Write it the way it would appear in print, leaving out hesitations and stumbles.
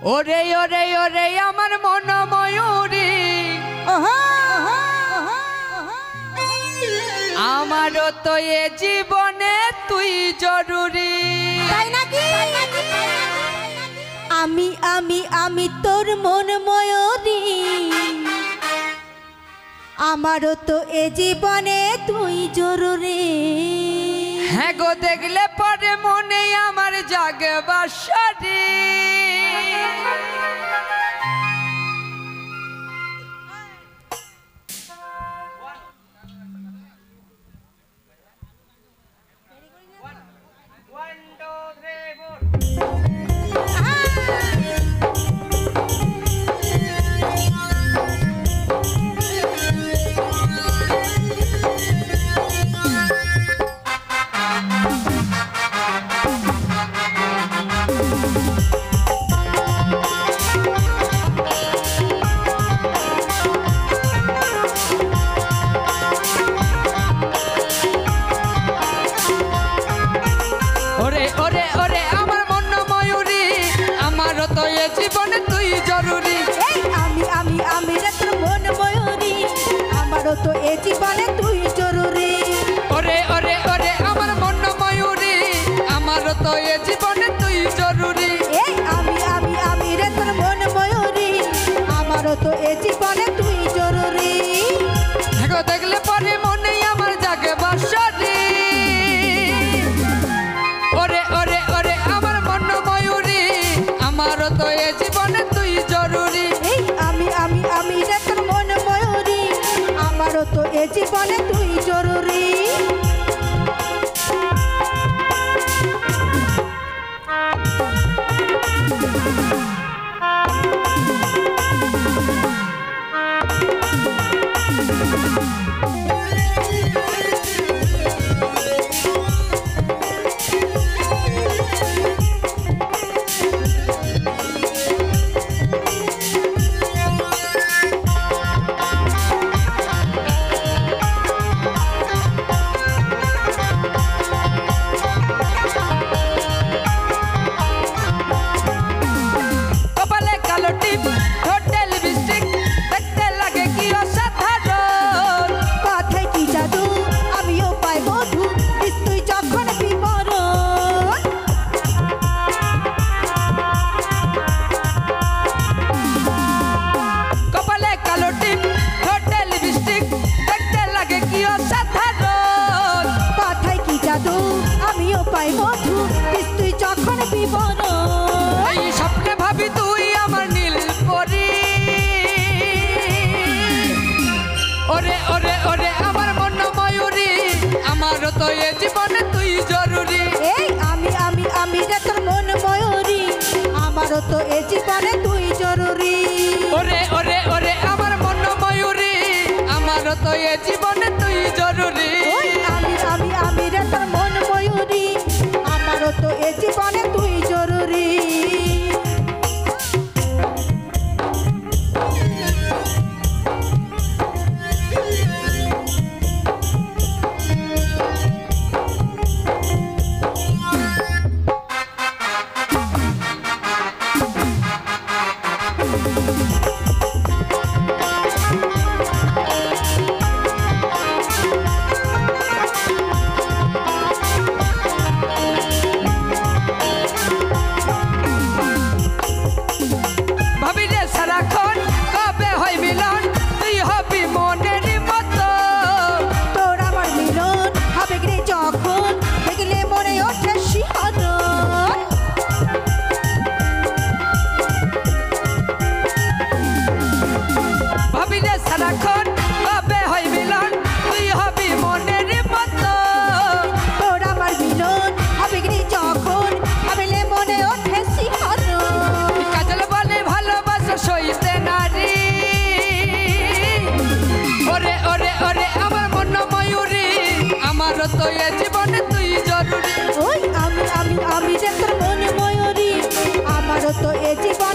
ওরে ওরে ওরে আমার মন ময়ূরী আমারও তো এ জীবনে তুই জরুরি। তাই নাকি? আমি আমি আমি তোর মন ময়ূরী আমারও তো এ জীবনে তুই জরুরি। হ্যাঁ গো দেখলে পরে মনে আমার জাগে বাসরি। জীবনে তুই জরুরি। আমি আমি আমি রে তোর মন ময়ূরী আমারও তো এ জীবনে তুই জরুরি। ওরে ওরে ওরে আমার মন ময়ূরী আমারও তো এ জীবনে তুই জরুরি। আমি আমি আমি রে তোর মন ময়ূরী আমারও তো এ জীবনে তুই জরুরি। দেখো দেখলে পরে মনে আমার জাগে বাসরি। ওরে ওরে ওরে আমার মন ময়ূরী আমারও তো এ জীবনে তুই জরুরি। আমি আমি আমি রে তোর মন ময়ূরী আমারও তো এ জীবনে তুই জরুরি। স্বপ্নে ভাবি তুই আমার নীল পরি। ওরে ওরে ওরে আমার মন ময়ূরী আমারও তো এ জীবনে তুই জরুরি। আমি আমি আমি রে তোর মন ময়ূরী আমারও তো এ জীবনে তুই জরুরি। ওরে ওরে ওরে আমার মন ময়ূরী আমারও তো এ জীবনে তুই জরুরি। আমি আমি আমি রে তোর মন ময়ূরী আমারও তো এ জীবনে তুই জরুরি। আমারও তো এ জীবনে তুই জরুরি। আমি আমি আমি রে তোর মন ময়ূরী আমারও তো এ জীবনে